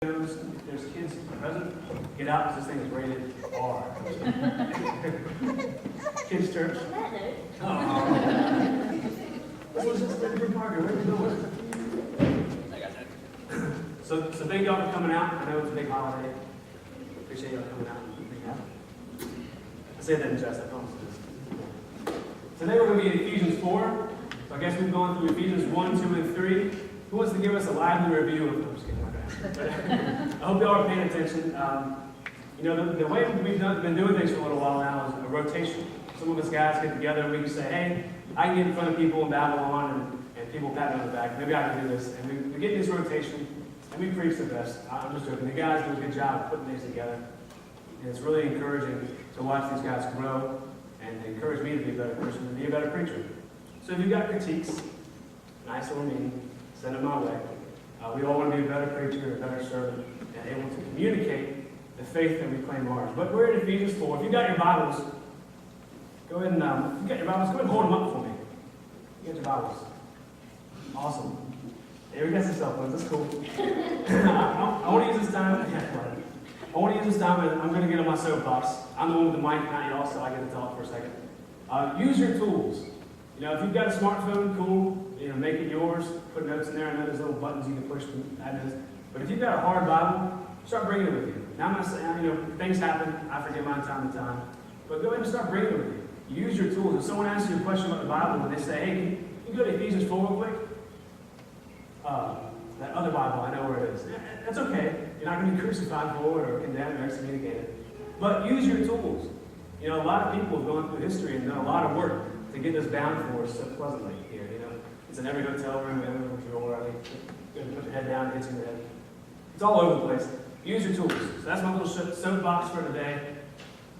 If there's kids present, get out because this thing is rated R. Kids' church. Oh. What was this? Richard Parker, where did you go? I got that. So thank y'all for coming out. I know it's a big holiday. Appreciate y'all coming out. I say that in jest, I promise you this. Today we're going to be in Ephesians 4. So I guess we've gone through Ephesians 1, 2, and 3. Who wants to give us a lively review of I'm just kidding, I hope y'all are paying attention. The way we've been doing things for a little while now is a rotation. Some of us guys get together and we can say, hey, I can get in front of people in Babylon and people pat me on the back. Maybe I can do this. And we get in this rotation and we preach the best. I'm just joking. The guys do a good job of putting things together. And it's really encouraging to watch these guys grow and encourage me to be a better person and be a better preacher. So if you've got critiques, nice or mean, send them my way. We all want to be a better preacher, a better servant, and able to communicate the faith that we claim ours. But we're in Ephesians 4. If you've got your Bibles, go ahead and hold them up for me. You got your Bibles. Awesome. There we got some cell phones. That's cool. I want to use this time. And I'm going to get on my soapbox. I'm the one with the mic, not y'all, so I get to talk for a second. Use your tools. If you've got a smartphone, cool. Make it yours. Put notes in there. I know there's little buttons you can push to add notes. But if you've got a hard Bible, start bringing it with you. Now I'm not saying, things happen. I forget mine time to time. But go ahead and start bringing it with you. Use your tools. If someone asks you a question about the Bible and they say, hey, can you go to Ephesians 4 real quick? That other Bible, I know where it is. That's okay. You're not going to be crucified for it or condemned or excommunicated. But use your tools. A lot of people have gone through history and done a lot of work to get this bound for us so pleasantly here. It's in every hotel room, every drawer. You put your head down, it hits you in the head. It's all over the place. Use your tools. So that's my little soapbox for today.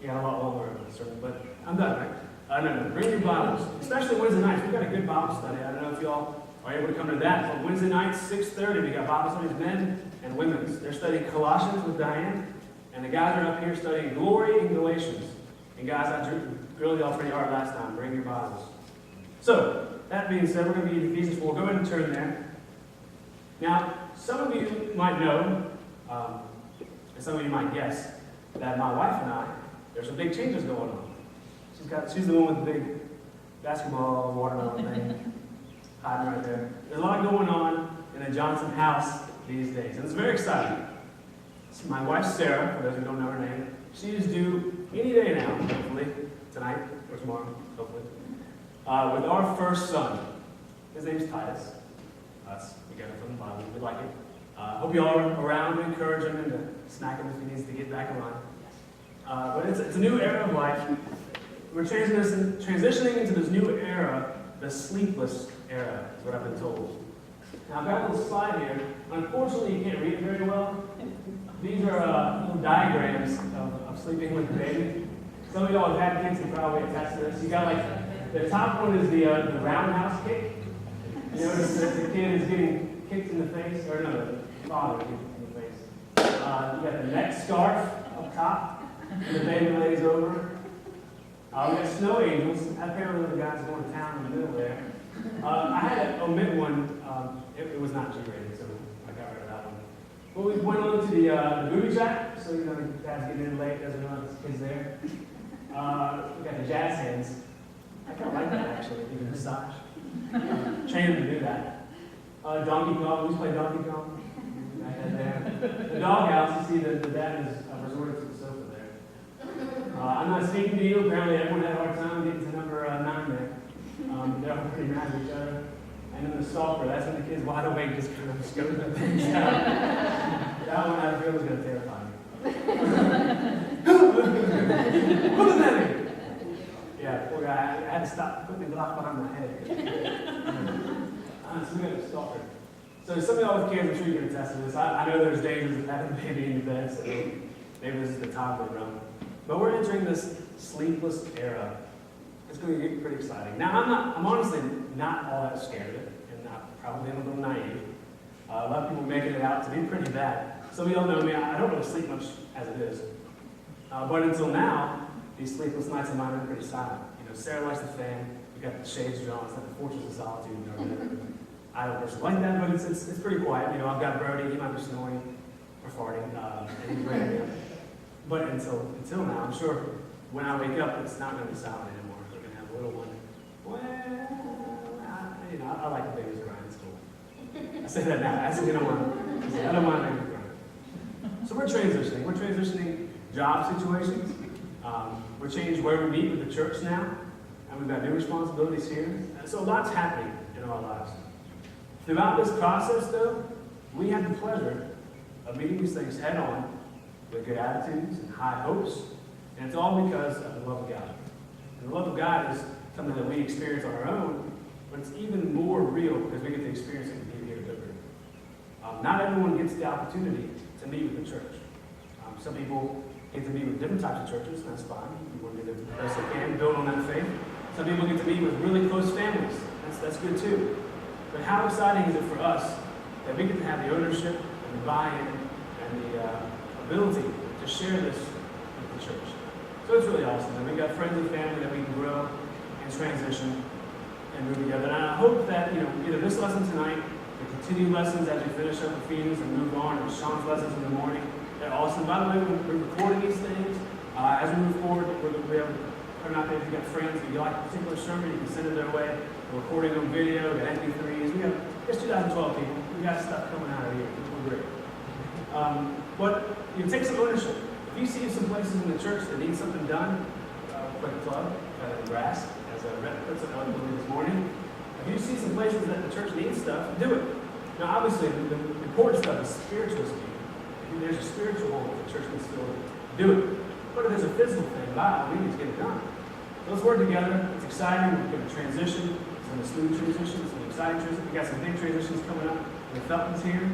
Yeah, a lot longer of a sermon, but I'm done, right? No. Bring your Bibles, especially Wednesday nights. We've got a good Bible study. I don't know if y'all are able to come to that. But Wednesday nights, 6:30, we got Bible studies, men and women's. They're studying Colossians with Diane, and the guys are up here studying Glory and Galatians. And guys, I drilled y'all pretty hard last time. Bring your Bibles. So, that being said, we're going to be in Ephesians 4. Go ahead and turn there. Now, some of you might know, and some of you might guess, that my wife and I, there's some big changes going on. She's the one with the big basketball watermelon thing hiding right there. There's a lot going on in the Johnson house these days, and it's very exciting. So my wife, Sarah, for those who don't know her name, she is due any day now, hopefully, tonight or tomorrow, hopefully. With our first son. His name's Titus. We got it from the Bible. We like it. Hope you all are around to encourage him and to smack him if he needs to get back in line. But it's a new era of life. We're transitioning into this new era, the sleepless era, is what I've been told. Now, I've got a little slide here. Unfortunately, you can't read it very well. These are little diagrams of sleeping with the baby. Some of y'all have had kids and probably attest to this. You got the top one is the roundhouse kick. You notice that the kid is getting kicked in the face, or no, the father is getting kicked in the face. You got the neck scarf up top, and the baby lays over. We got snow angels. Apparently the guys going to town in the middle there. I had to omit one. It was not G-rated, so I got rid of that one. But we went on to the booby trap, so the dad's getting in late, doesn't know his kid's there. We got the jazz hands. I kind of like that, actually, even massage. Train them to do that. Donkey Kong, we used to play Donkey Kong. Right there. The doghouse, you see the dad is resorted to the sofa there. I'm not speaking to you. Apparently everyone had a hard time getting to number 9 there. They're all pretty mad at each other. And then the stalker, that's when the kid's wide awake, just kind of scoping things out. That one I feel is going to terrify me. What does that mean? Yeah, poor guy. I had to stop putting the block behind my head. So we got a stalker. So some of y'all with kids, I'm sure you can attest to this. I know there's dangers of having a baby in your bed, so maybe this is the toddler realm. But we're entering this sleepless era. It's going to get pretty exciting. Now, I'm honestly not all that scared of it, and I'm probably a little naive. A lot of people making it out to be pretty bad. Some of y'all know me, I don't really sleep much as it is. But until now, these sleepless nights of mine are pretty silent. Sarah likes the fan. We got the shades drawn. It's like the Fortress of Solitude. I don't personally like that, but it's pretty quiet. I've got Brody. He might be snoring. We're He's great. But until now, I'm sure when I wake up, it's not going to be silent anymore. We're going to have a little one. Well, I like the babies crying. It's cool. I say that now. I say, I don't want babies crying. So we're transitioning. We're transitioning job situations. We're changing where we meet with the church now. And we've got new responsibilities here. And so a lot's happening in our lives. Throughout this process, though, we have the pleasure of meeting these things head on with good attitudes and high hopes. And it's all because of the love of God. And the love of God is something that we experience on our own, but it's even more real because we get to experience it and be here at Liberty. Not everyone gets the opportunity to meet with the church. Some people get to meet with different types of churches, and that's fine. People get the best they can, build on that faith. Some people get to meet with really close families. That's good too. But how exciting is it for us that we get to have the ownership and the buy-in and the ability to share this with the church? So it's really awesome. And we've got friends and family that we can grow and transition and move together. And I hope that, either this lesson tonight, the continued lessons as we finish up Ephesians and move on, and Sean's lessons in the morning, they're awesome. By the way, we're recording these things. As we move forward, we have turn out there if you've got friends, if you like a particular sermon, you can send it their way. We're recording on video, we got MP3s. It's 2012 people. We got stuff coming out of here. We're great. But you take some ownership. If you see some places in the church that need something done, like a club, grass, as Rhett puts it eloquently this morning, if you see some places that the church needs stuff, do it. Now, obviously, the important stuff is spiritual speaking. If there's a spiritual hole that the church can still do it. But if there's a physical thing, we need to get it done. So let's work together. It's exciting. We're going to transition. It's going to smooth transition. It's an exciting transition. We've got some big transitions coming up. The Felton's here.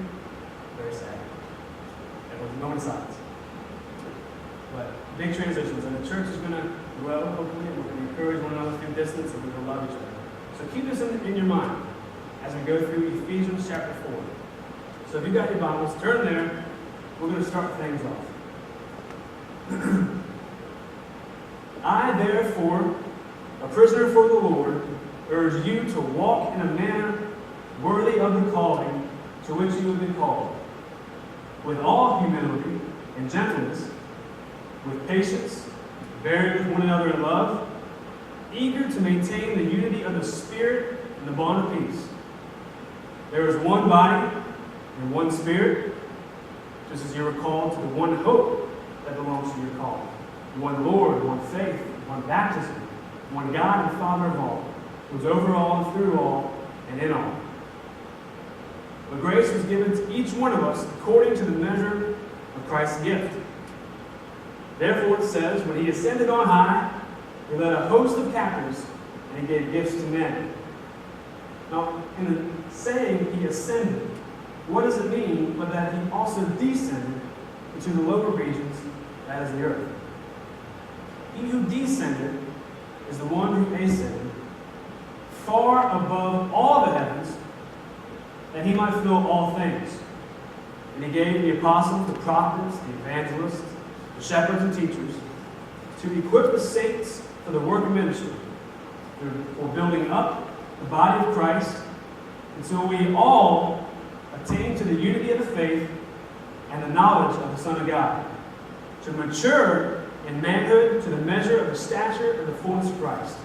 Very sad. Everyone's going silence. But big transitions. And the church is going to grow, hopefully, and we're going to encourage one another through distance, and we're going to love each other. So keep this in your mind as we go through Ephesians chapter 4. So if you've got your Bibles, turn there. We're going to start things off. I, therefore, a prisoner for the Lord, urge you to walk in a manner worthy of the calling to which you have been called, with all humility and gentleness, with patience, bearing with one another in love, eager to maintain the unity of the Spirit and the bond of peace. There is one body and one Spirit, just as you were called to the one hope that belongs to your calling. One Lord, one faith, one baptism, one God and Father of all, who is over all and through all and in all. But grace was given to each one of us according to the measure of Christ's gift. Therefore it says, when he ascended on high, he led a host of captives, and he gave gifts to men. Now, in the saying he ascended, what does it mean but that he also descended into the lower regions, that is the earth? He who descended is the one who ascended far above all the heavens, that he might fill all things. And he gave the apostles, the prophets, the evangelists, the shepherds and teachers, to equip the saints for the work of ministry, for building up the body of Christ, until we all attain to the unity of the faith and the knowledge of the Son of God, to mature in manhood to the measure of the stature of the fullness of Christ,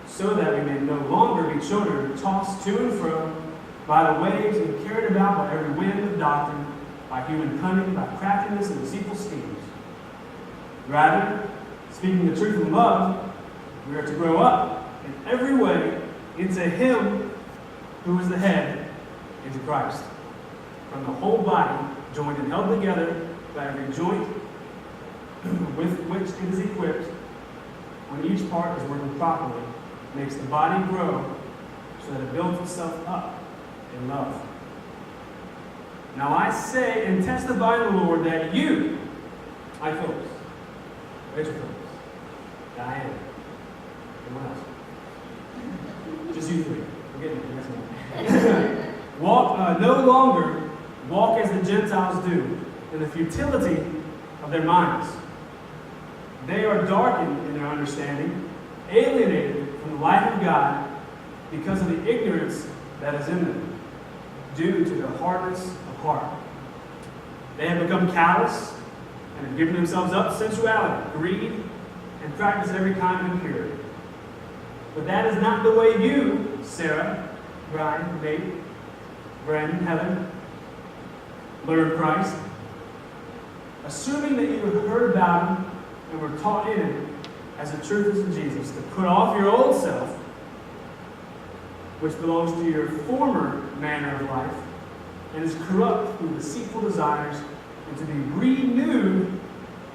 so that we may no longer be children tossed to and fro by the waves and carried about by every wind of doctrine, by human cunning, by craftiness and deceitful schemes. Rather, speaking the truth in love, we are to grow up in every way into Him who is the head, into Christ. From the whole body, joined and held together by every joint with which it is equipped, when each part is working properly, makes the body grow so that it builds itself up in love. Now I say and testify in the Lord that you, my Phillips, Rachel Phillips, Diane, anyone else? Just you three. Forget me. No longer walk as the Gentiles do, in the futility of their minds. They are darkened in their understanding, alienated from the life of God because of the ignorance that is in them, due to the hardness of heart. They have become callous and have given themselves up to sensuality, greed, and practice every kind of impurity. But that is not the way you, Sarah, Brian, Nate, Brandon, Heather, learned Christ. Assuming that you have heard about Him and were taught in Him, as the truth is in Jesus, to put off your old self, which belongs to your former manner of life, and is corrupt through deceitful desires, and to be renewed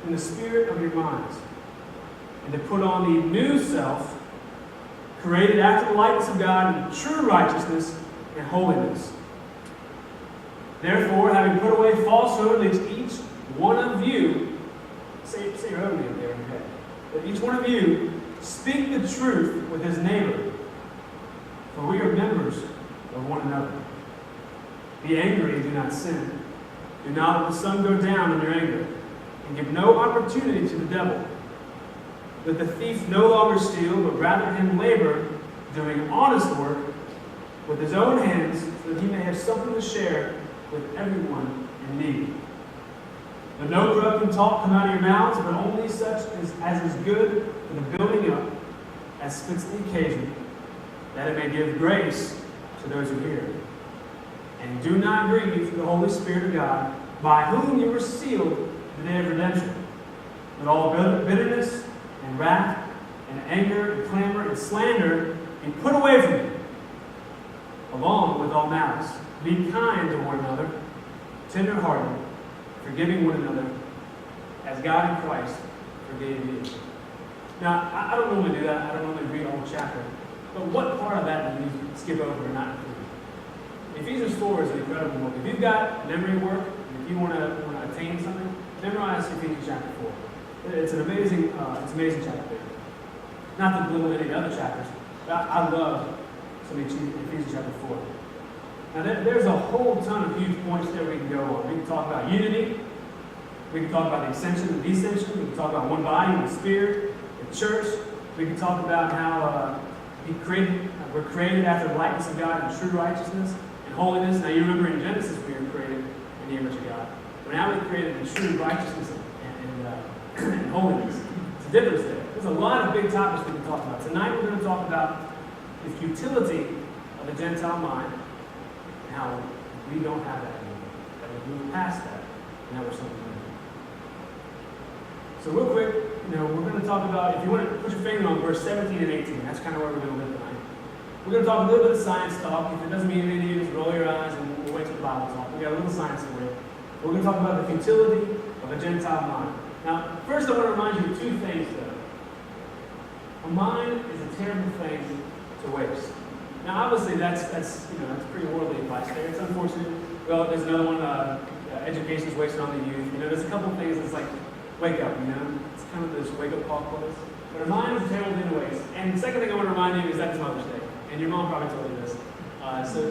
in the spirit of your minds, and to put on the new self, created after the likeness of God in true righteousness and holiness. Therefore, having put away falsehood, let each one of you, say your own name there in your head, let each one of you speak the truth with his neighbor, for we are members of one another. Be angry and do not sin. Do not let the sun go down in your anger, and give no opportunity to the devil. Let the thief no longer steal, but rather him labor, doing honest work with his own hands, so that he may have something to share with everyone in need. Let no corrupting talk come out of your mouths, but only such as is good for the building up, as fits the occasion, that it may give grace to those who hear. And do not grieve the Holy Spirit of God, by whom you were sealed the day of redemption. Let all bitterness and wrath and anger and clamor and slander be put away from you, along with all malice. Be kind to one another, tender-hearted, forgiving one another, as God in Christ forgave you. Now, I don't normally do that. I don't normally read a whole chapter. But what part of that do you skip over and not include? Ephesians 4 is an incredible book. If you've got memory work, if you want to attain something, memorize Ephesians chapter 4. It's an amazing chapter. Not to belittle any other chapters, but I love Ephesians chapter 4. Now, there's a whole ton of huge points there we can go on. We can talk about unity. We can talk about the ascension and descension. We can talk about one body, one spirit, the church. We can talk about how we're created after the likeness of God in true righteousness and holiness. Now, you remember in Genesis we were created in the image of God. But now we're created in true righteousness and holiness. It's a difference there. There's a lot of big topics we can talk about. Tonight we're going to talk about the futility of the Gentile mind and how we don't have that anymore. That we move past that and that we're something new. So real quick, we're going to talk about, if you want to put your finger on verse 17 and 18, that's kind of where we're going to live tonight. We're going to talk a little bit of science talk. If it doesn't mean anything to you, just roll your eyes and we'll wait till the Bible talk. We got a little science for you. We're going to talk about the futility of a Gentile mind. Now, first I want to remind you of two things, though. A mind is a terrible thing to waste. Now, obviously, that's pretty worldly advice there. It's unfortunate. Well, there's another one, education is wasted on the youth. There's a couple of things that's like, wake up, It's kind of this wake-up call place. But a mind is a terrible thing to waste. And the second thing I want to remind you is that it's Mother's Day. And your mom probably told you this. So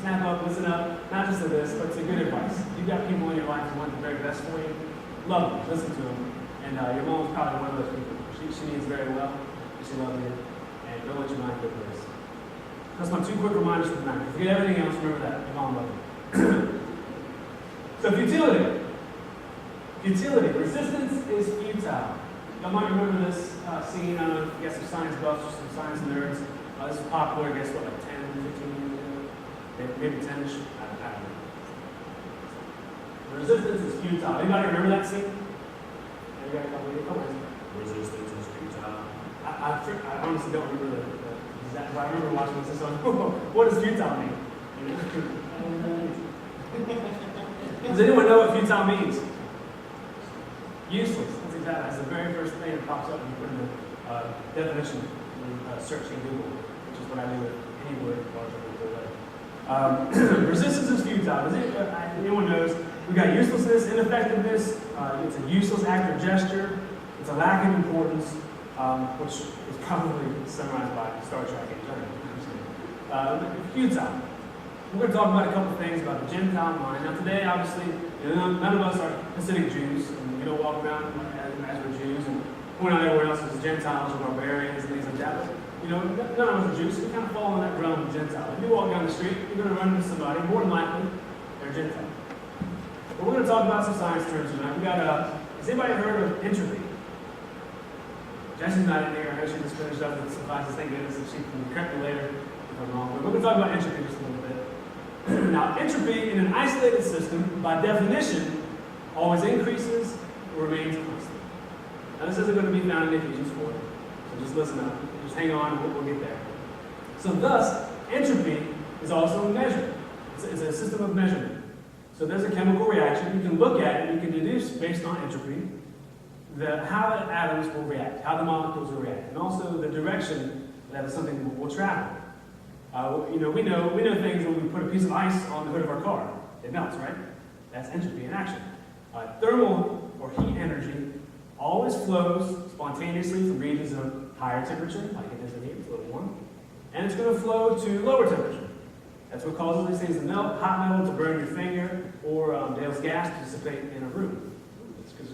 snap up, listen up, not just to this, but to good advice. You've got people in your life who want the very best for you. Love them, listen to them. And your mom's probably one of those people. She means very well, and she loves you. And don't let your mind go to this. That's my two quick reminders for tonight. If you forget everything else, remember that. Your mom loves you. So futility. Futility. Resistance is futile. Y'all might remember this scene. I don't know if you got some science buffs or some science nerds. This is popular, I guess, like 10, 15 years ago? Maybe 10-ish. I don't know. Resistance is futile. Anybody remember that scene? You got a couple of you? Resistance is futile. I honestly don't remember the exact, but I remember watching this on, what does futile mean? Does anyone know what futile means? Useless. That's exactly. That's the very first thing that pops up when you put in the definition in search in Google, which is what I do with any word larger. Resistance is futile. Anyone knows? We got uselessness, ineffectiveness. It's a useless act or gesture. It's a lack of importance, which is probably summarized by Star Trek in general. Futile. We're going to talk about a couple things about the Gentile mind. Now today, obviously, none of us are Hasidic Jews, and we don't walk around as we're Jews, and point out everywhere else as Gentiles or barbarians and things like that. But, none of us are Jews, so we kind of fall in that realm of Gentile. If you walk down the street, you're going to run into somebody, more than likely, they're Gentile. But we're going to talk about some science terms tonight. We got, has anybody heard of entropy? Jesse's not in here. I actually just finished up with some classes. Thank goodness that she can correct me later if I'm wrong. But we're going to talk about entropy just a little bit. Now, entropy in an isolated system, by definition, always increases or remains constant. Now, this isn't going to be found in Ephesians 4, so just listen up. Just hang on, we'll get there. So thus, entropy is also a measure. It's a system of measurement. So there's a chemical reaction. You can look at it, and you can deduce, based on entropy, how the atoms will react, how the molecules will react, and also the direction that something will travel. We know things when we put a piece of ice on the hood of our car. It melts, right? That's entropy in action. Thermal or heat energy always flows spontaneously from regions of higher temperature, like it is in here, it's a little warm, and it's going to flow to lower temperature. That's what causes these things to melt, hot metal to burn your finger, or Dale's gas to dissipate in a room. It's because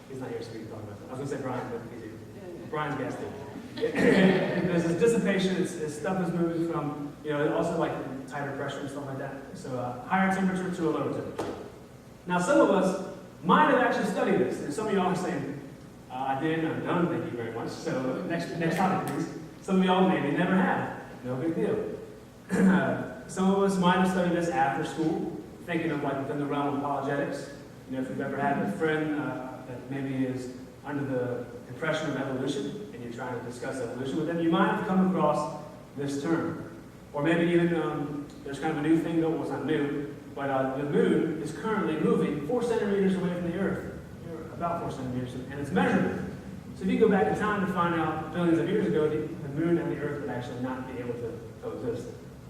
he's not here, so we can talk about that. I was going to say Brian, but he's here. Brian's gas tank. There's this dissipation, it's stuff is moving from, also like tighter pressure and stuff like that. So higher temperature to a lower temperature. Now, some of us might have actually studied this, and some of y'all are saying, I did, I'm done, thank you very much. So next topic, please. Some of y'all maybe never have. No big deal. Some of us might have studied this after school, thinking of like within the realm of apologetics. If you've ever had a friend that maybe is under the impression of evolution, and you're trying to discuss evolution with them, you might have come across this term. Or maybe even there's kind of a new thing, though, well, it's not new, but the moon is currently moving 4 centimeters away from the Earth, about 4 centimeters, and it's measurable. So if you go back in time to find out billions of years ago, the moon and the Earth would actually not be able to coexist.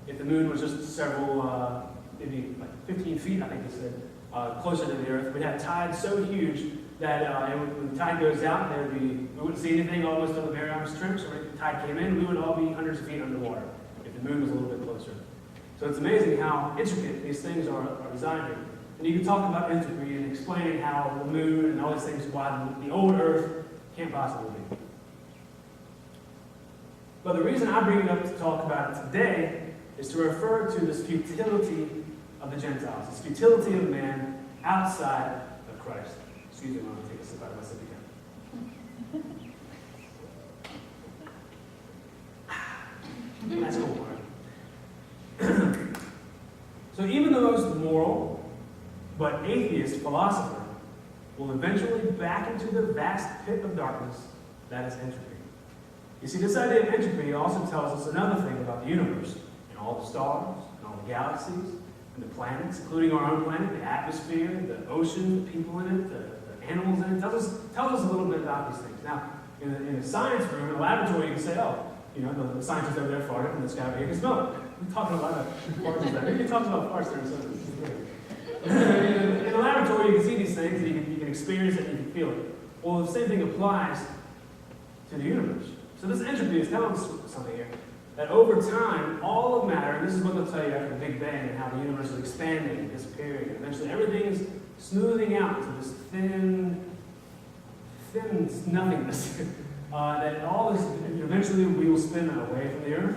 If the moon was just several, maybe like 15 feet, I think they said, closer to the Earth, we'd have tides so huge that when the tide goes out, we wouldn't see anything almost on the Marianas Trench. So when the tide came in, we would all be hundreds of feet underwater if the moon was a little bit closer. So it's amazing how intricate these things are designed. And you can talk about entropy and explaining how the moon and all these things, why the old Earth can't possibly be. But the reason I bring it up to talk about it today is to refer to this futility of the Gentiles, this futility of man outside of Christ. Excuse me, I'm going to take a sip out of my sippy cup. That's cool. So even the most moral but atheist philosopher will eventually back into the vast pit of darkness that is entropy. You see, this idea of entropy also tells us another thing about the universe, and all the stars, and all the galaxies, and the planets, including our own planet, the atmosphere, the ocean, the people in it, the animals in it. Tells us a little bit about these things. Now, in a science room, in a laboratory, you can say, the scientist over there farted, and this guy over here can smell it. We're talking a lot of farts there. Maybe he talks about farts there, so this is great. In a laboratory, you can see these things, and you can experience it, and you can feel it. Well, the same thing applies to the universe. So this entropy is telling us something here, that over time, all of matter, and this is what they'll tell you after the Big Bang and how the universe is expanding and disappearing, and eventually everything is smoothing out to this thin nothingness. That all this, eventually we will spin away from the Earth,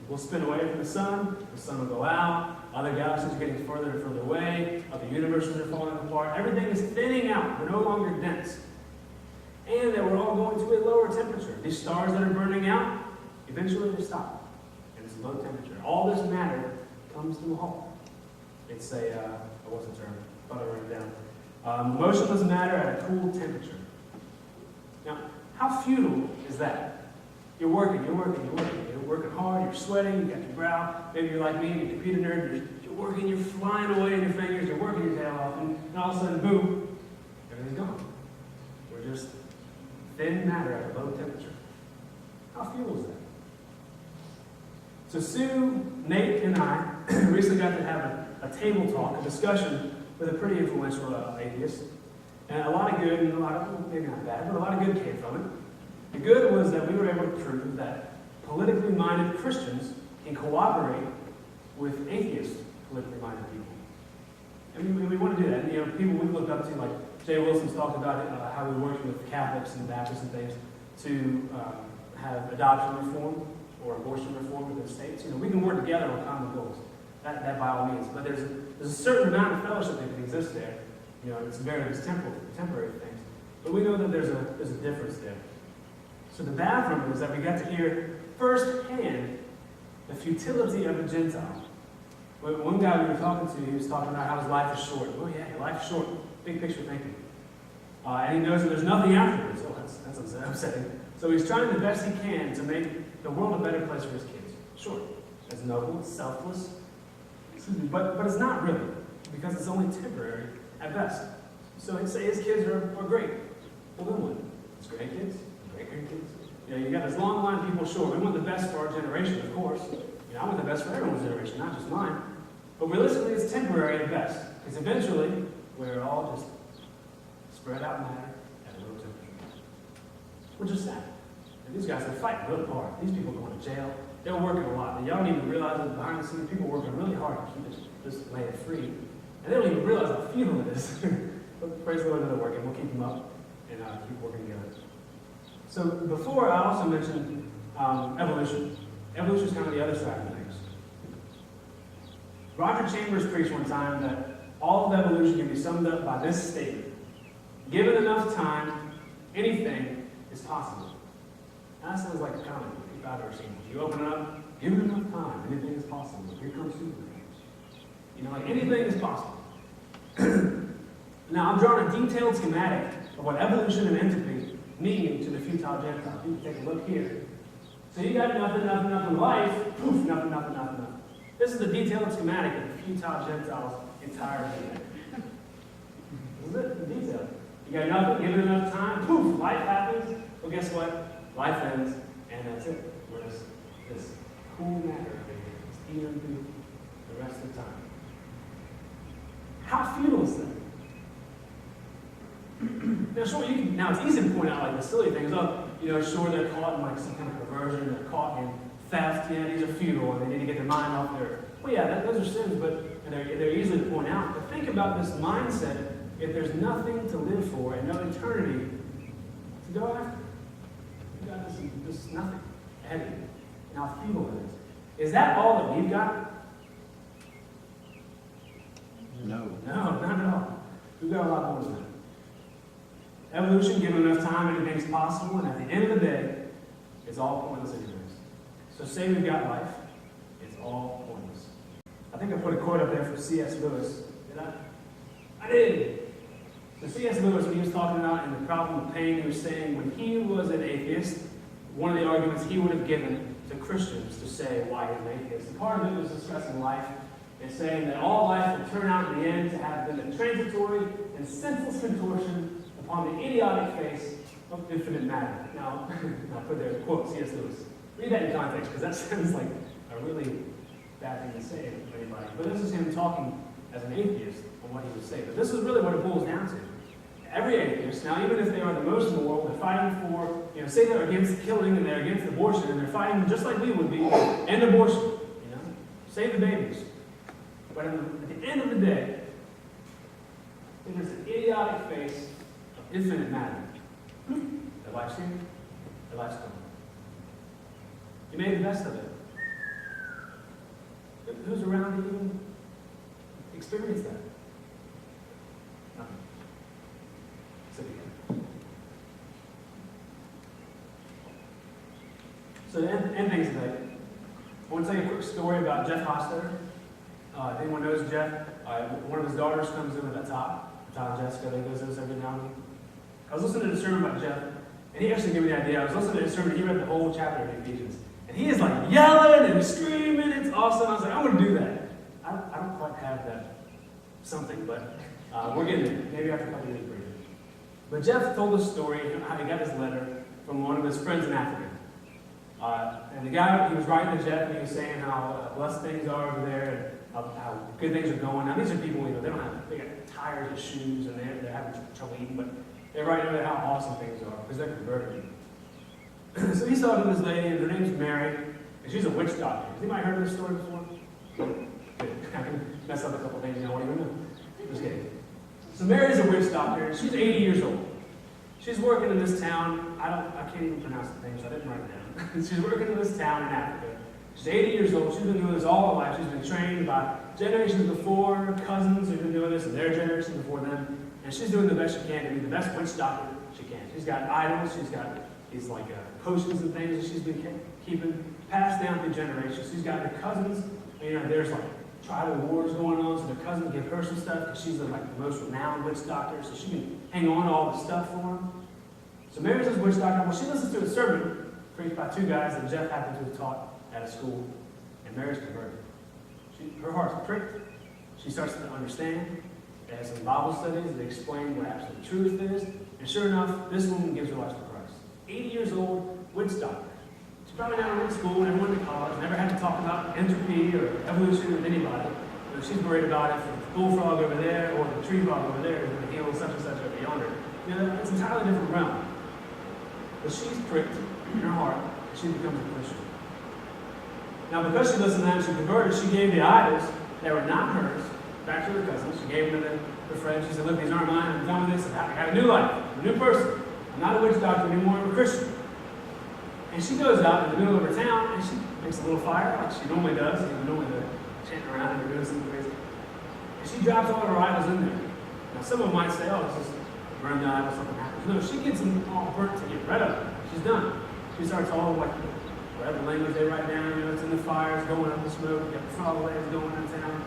we'll spin away from the sun will go out, other galaxies are getting further and further away, other universes are falling apart, everything is thinning out, we're no longer dense. And that we're all going to a lower temperature. These stars that are burning out, eventually they stop. And it's low temperature. All this matter comes to a halt. It's what's the term? I thought I wrote it down. Motionless matter at a cool temperature. Now, how futile is that? You're working hard, you're sweating, you got your brow, maybe you're like me, you're a computer nerd, you're working, you're flying away in your fingers, you're working your tail off, and all of a sudden, boom, everything's gone. We're just thin matter at a low temperature. How futile is that? So Sue, Nate, and I recently got to have a table talk, a discussion with a pretty influential atheist. And a lot of good, and a lot of, maybe not bad, but a lot of good came from it. The good was that we were able to prove that politically minded Christians can cooperate with atheist politically minded people. And we want to do that. And, people we looked up to, like Jay Wilson's talked about it, how we worked with Catholics and Baptists and things to have adoption reform or abortion reform in the states. We can work together on common goals. That by all means. But there's a certain amount of fellowship that can exist there. It's various temporary things. But we know that there's a difference there. So the bathroom is that we got to hear firsthand the futility of a Gentile. One guy we were talking to, he was talking about how his life is short. Oh yeah, your life is short. Big picture thinking. And he knows that there's nothing afterwards. Oh, that's upsetting. So he's trying the best he can to make the world a better place for his kids. Sure, it's noble, it's selfless, but it's not really, because it's only temporary at best. So he'd say his kids are great. Well, then what? His grandkids? Great-grandkids? You got this long line of people, sure. We want the best for our generation, of course. I want the best for everyone's generation, not just mine. But realistically, it's temporary at best. Because eventually, we're all just spread out matter at a low temperature. Which is sad. And these guys are fighting really hard. These people are going to jail. They're working a lot. Y'all don't even realize that behind the scenes, people are working really hard to keep this land free. And they don't even realize how futile it is. But praise the Lord that they're working. We'll keep them up and keep working together. So before, I also mentioned evolution. Evolution is kind of the other side of things. Roger Chambers preached one time that all of evolution can be summed up by this statement. Given enough time, anything is possible. That sounds like a comic book if I've ever seen it. You open it up, given enough time, anything is possible. Here comes Superman. Like anything is possible. Now, I'm drawing a detailed schematic of what evolution and entropy mean to the futile Gentile. You can take a look here. So you got nothing life, poof, nothing. This is the detailed schematic of the futile Gentile's entire being. This is it, the detail. You got nothing, given enough time, poof, life happens. Well, guess what? Life ends, and that's it. We're just this cool matter just eating through the rest of the time. How futile is that? Now, it's easy to point out the silly things. Sure, they're caught in some kind of perversion, they're caught in theft. Yeah, these are futile, and they need to get their mind off their. Well, yeah, those are sins, but they're easy to point out. But think about this mindset: if there's nothing to live for and no eternity to go after, you got this nothing ahead of you. And how futile it is. Is that all that we've got? No, not at all. We've got a lot more than that. Evolution, given enough time, anything's possible, and at the end of the day, it's all pointless ignorance. So say we've got life, it's all pointless. I think I put a quote up there from C.S. Lewis. Did I? I did. So C.S. Lewis, when he was talking about in The Problem of Pain, he was saying when he was an atheist, one of the arguments he would have given to Christians to say why he's an atheist. And part of it was discussing life and saying that all life will turn out in the end to have been a transitory and senseless contortion upon the idiotic face of infinite matter. Now, I'll put there the quote, C.S. Lewis. Read that in context, because that sounds like a really bad thing to say to anybody. But this is him talking as an atheist on what he would say. But this is really what it boils down to. Every atheist, now even if they are the most moral, they're fighting for, say they're against killing and they're against abortion, and they're fighting just like we would be, end abortion, save the babies. But at the end of the day, there's an idiotic face of infinite matter. Their life's here, their life's gone. You made the best of it. Who's around to even experience that? Nothing. So to end things today, I want to tell you a quick story about Jeff Hostetter. If anyone knows Jeff, one of his daughters comes in with a top Jessica, they goes to this every now and then. I was listening to a sermon about Jeff, and he actually gave me the idea. I was listening to his sermon, he read the whole chapter of Ephesians. And he is yelling and screaming, it's awesome. I was like, I want to do that. I don't quite have that something, but we're getting there. Maybe after a couple of years break. But Jeff told us a story how he got his letter from one of his friends in Africa. And the guy, he was writing to Jeff, and he was saying how blessed things are over there, and how good things are going. Now, these are people, they got tires and shoes, and they're having trouble eating, but they're writing about how awesome things are, because they're converted. So he's talking to this lady, and her name's Mary, and she's a witch doctor. Has anybody heard of this story before? Good. I can mess up a couple things you don't even know. Just kidding. So Mary's a witch doctor, and she's 80 years old. She's working in this town. I can't even pronounce the name, so I didn't write it down. She's working in this town in Africa. She's 80 years old. She's been doing this all her life. She's been trained by generations before, her cousins who've been doing this, and their generation before them. And she's doing the best she can to be the best witch doctor she can. She's got idols. She's got these potions and things that she's been keeping passed down through generations. She's got her cousins. There's tribal wars going on, so their cousins give her some stuff because she's the most renowned witch doctor, so she can hang on to all the stuff for them. So Mary's this witch doctor. Well, she listens to a sermon preached by two guys that Jeff happened to have taught at a school, and Mary's converted. Her heart's pricked. She starts to understand. They have some Bible studies that explain what absolute truth is, and sure enough, this woman gives her life to Christ. 80 years old, witch doctor. She's probably never went to school, never went to college, never had to talk about entropy or evolution with anybody. She's worried about if the bullfrog over there or the tree frog over there is going to heal such and such over yonder. It's an entirely different realm. But she's pricked in her heart, and she becomes a Christian. Now, because she listened to them, she converted, she gave the idols that were not hers back to her cousins. She gave them to her friends. She said, look, these aren't mine. I'm done with this. I got a new life, a new person. I'm not a witch doctor anymore. I'm a Christian. And she goes out in the middle of her town, and she makes a little fire, like she normally does. Normally they're chanting around and they're doing something crazy. And she drops all of her idols in there. Now, someone might say, oh, it's just burn the idol, something happens. No, she gets them all burnt to get rid of them. She's done. She starts all whatever language they write down, it's in the fire, it's going up the smoke, you got the frog legs going in town.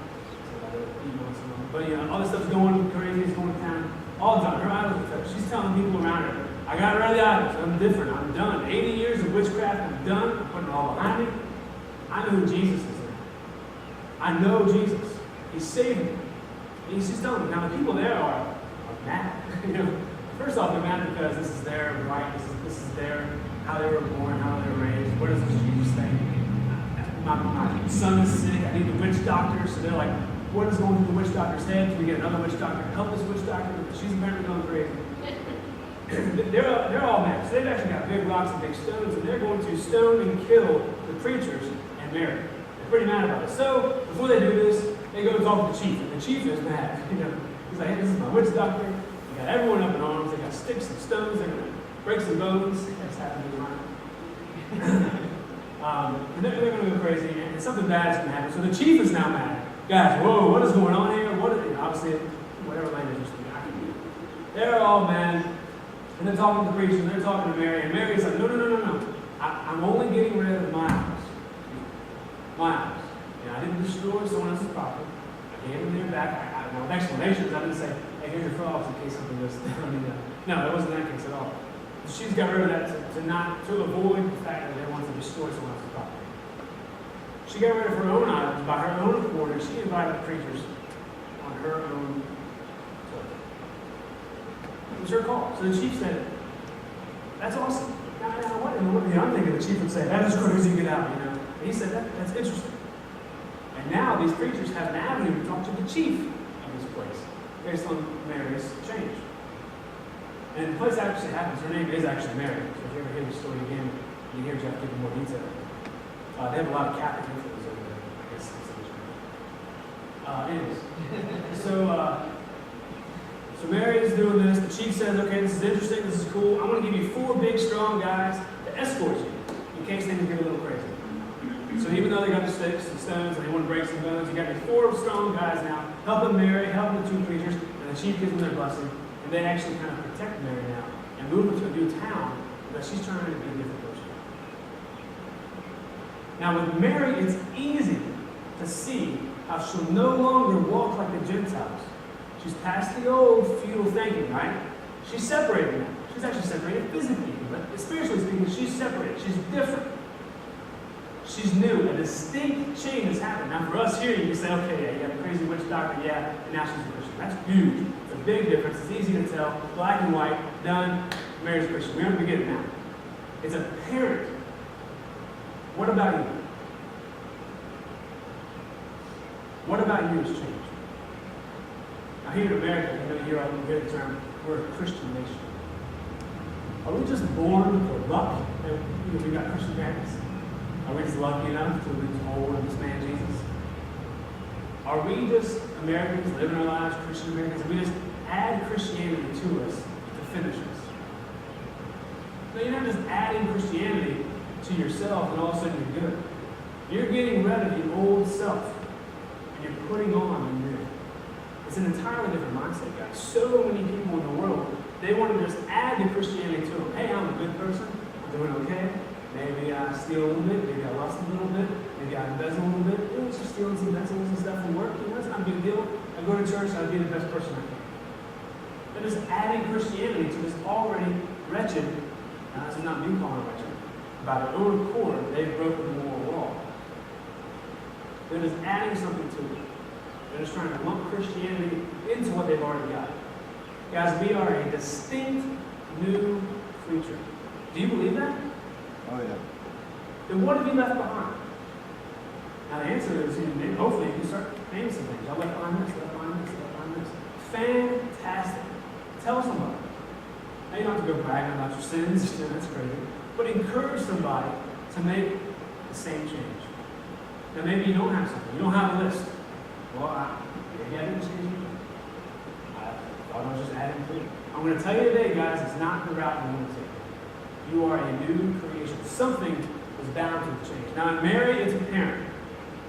But all this stuff's going crazy, it's going to town. All done. Her idols are touched. She's telling people around her, I got rid of the idols. I'm different. I'm done. 80 years of witchcraft, I'm done. I'm putting it all behind me. I know who Jesus is now. I know Jesus. He's saving me. And she's telling them. Now the people there are mad. First off, they're mad because this is their right. This is their how they were born, how they were raised. What is this Jesus thing? My son is sick. I need the witch doctor. So they're like, what is going through the witch doctor's head? Can we get another witch doctor to help this witch doctor? Because she's apparently going crazy. They're all mad. So they've actually got big rocks and big stones, and they're going to stone and kill the preachers and Mary. They're pretty mad about it. So before they do this, they go and talk to the chief, and the chief is mad. He's like, hey, this is my witch doctor. They got everyone up in arms. They got sticks and stones. They're going to break some bones. That's happening in and they're going to go crazy, and something bad is going to happen. So the chief is now mad. Guys, whoa, what is going on here? Obviously, whatever language you're speaking, I can do. They're all mad, and they're talking to the preacher, and they're talking to Mary, and Mary's like, no. I'm only getting rid of my house. My house. I didn't destroy someone else's property. I gave them their back. With explanations, I didn't say, hey, here's your frogs in case something goes down. No, that wasn't that case at all. She's got rid of that to avoid the fact that they want to destroy someone else's property. She got rid of her own idols by her own accord, and she invited the preachers on her own tour. It was her call. So the chief said, that's awesome. Now, what in the world? I'm thinking the chief would say, that is crazy, get out, And he said, that's interesting. And now these preachers have an avenue to talk to the chief of this place, based on Mary's change. And the place actually happens, her name is actually Mary. So if you ever hear the story again, you hear Jeff give more detail. They have a lot of Catholic influence over there. Anyways. So Mary is doing this. The chief says, okay, this is interesting, this is cool. I'm going to give you 4 big, strong guys to escort you, in case things get a little crazy. So even though they got the sticks and stones and they want to break some bones, you got these 4 strong guys now, helping Mary, helping the 2 preachers, and the chief gives them their blessing. And they actually kind of protect Mary now and move her to a new town that she's trying to be a different person. Now with Mary, it's easy to see how she'll no longer walk like the Gentiles. She's past the old feudal thinking, right? She's separated now. She's actually separated physically, but spiritually speaking, she's separated. She's different. She's new. A distinct change has happened. Now for us here, you can say, okay, yeah, you got a crazy witch doctor, yeah, and now she's a Christian. That's huge. It's a big difference. It's easy to tell. Black and white, done. Mary's Christian. We're going to begin it now. It's apparent. What about you? What about you has changed? Now here in America, you hear the term, we're a Christian nation. Are we just born for luck that we got Christian parents? Are we just lucky enough to be told of this man Jesus? Are we just Americans living our lives, Christian Americans, and we just add Christianity to us to finish us? No, you're not just adding Christianity to yourself and all of a sudden you're good. You're getting rid of the old self, and you're putting on the new. It's an entirely different mindset, guys. So many people in the world, they want to just add the Christianity to them. Hey, I'm a good person. I'm doing okay. Maybe I steal a little bit. Maybe I lust a little bit. Maybe I embezzle a little bit. It's just stealing some pencils and stuff from work. It's not a big deal. I go to church, I'll be the best person I can. They're just adding Christianity to this already wretched, now this is not me calling it wretched, by their own accord, they've broken the moral law. They're just adding something to it. They're just trying to lump Christianity into what they've already got. Guys, we are a distinct new creature. Do you believe that? Oh, yeah. Then what have you left behind? Now the answer is, hopefully you can start naming some things. I left behind this, left behind this, left behind this. Fantastic. Tell somebody. Now you don't have to go bragging about your sins, that's crazy. But encourage somebody to make the same change. Now maybe you don't have something. You don't have a list. Well, maybe I didn't change it. I thought I was just adding to it. I'm going to tell you today, guys, it's not the route you want to take. You are a new creation. Something is bound to change. Now, in Mary, it's a parent.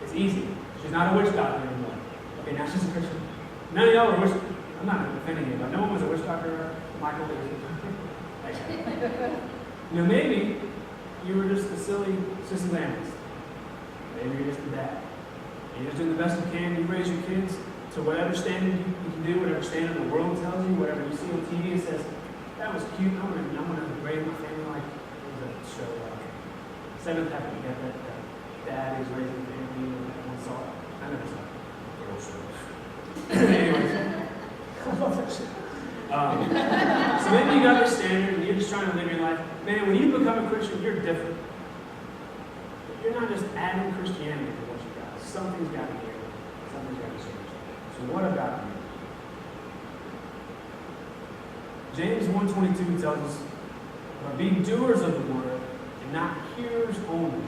It's easy. She's not a witch doctor anymore. Okay, now she's a Christian. None of y'all are witch. I'm not offending you, but no one was a witch doctor. Michael is. Maybe you were just a silly Sicilianist. Maybe you're just a dad. You're just doing the best you can. You raise your kids to whatever standard you can do, whatever standard the world tells you, whatever you see on TV. It says, that was cute. I'm gonna grade my family like it was a show. Seventh Heaven. You got that dad who's raising the family and everyone saw it. I never saw it. Girl shows. Anyways. I love that shit. So maybe you got your standard and you're just trying to live your life. Man, when you become a Christian, you're different. You're not just adding Christianity to what you got. Something's got to give. Something's got to change. So what about you? James 1:22 tells us, but be doers of the word and not hearers only,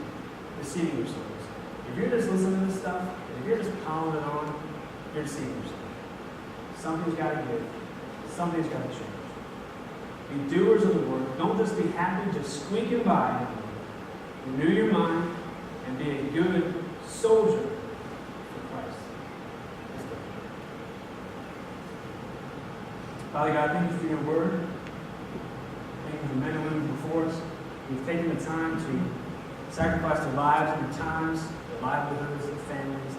deceiving yourselves. If you're just listening to this stuff, if you're just piling it on, you're deceiving yourself. Something's got to give. Something's got to change. Be doers of the word. Don't just be happy just squeaking by. Renew your mind and be a good soldier for Christ. Let's go. Father God, thank you for your word. Thank you for the men and women before us. You've taken the time to sacrifice their lives and their times, their livelihoods, their families,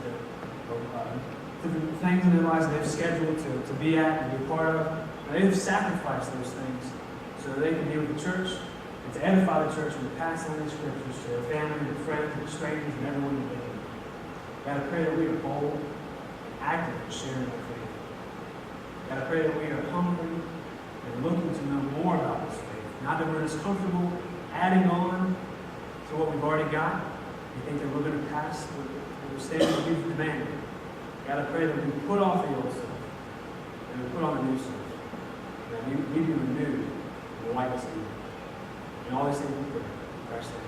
different things in their lives that they've scheduled to be at and be a part of. And they've sacrificed those things so that they can be with the church and to edify the church and to pass on these scriptures to their family, their friends, their strangers, and everyone who they meet. God, I pray that we are bold and active in sharing our faith. God, I pray that we are hungry and looking to know more about this faith. Not that we're just comfortable adding on to what we've already got. We think that we're going to pass the standard that you've demanded. God, I pray that we put off the old self and we put on the new self. And that we be renewed in the likeness of you. And all these things we pray. In Christ's name.